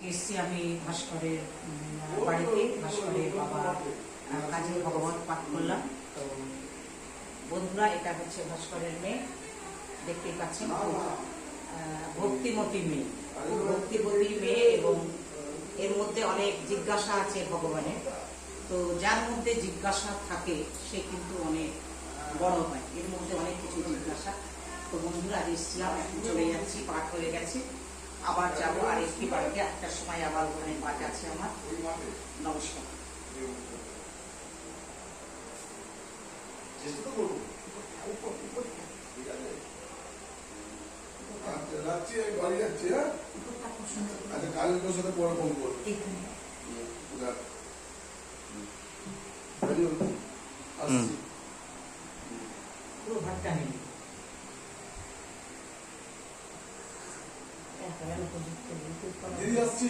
এসছি আমি ভাস্করের বাড়িতে। ভাস্করের বাবা কাজী ভগবত পাঠ করলাম। তো বন্ধুরা, এটা হচ্ছে ভাস্করের মেয়ে, দেখতেই পাচ্ছেন, ভক্তিমতী মেয়ে, ভক্তিমতী মেয়ে। এবং এর মধ্যে অনেক জিজ্ঞাসা আছে ভগবানের। তো যার মধ্যে জিজ্ঞাসা থাকে সে কিন্তু অনেক বড় হয়। এর মধ্যে অনেক কিছু জিজ্ঞাসা। তো বন্ধুরা, আজ এসেছিলাম, এখন চলে যাচ্ছি, পাঠ হয়ে গেছে, আবার যাবো আর একটি বাড়িতে। একটার সময় আবার ওখানে পাঠ আছে আমার। নমস্কার। রাত্রি আমি বাড়ি যাচ্ছি। হ্যাঁ, আচ্ছা, কাল তোর সাথে পরে ফোন করবো। আসছি। পুরো ভাতটা নেই। দিদি আসছি।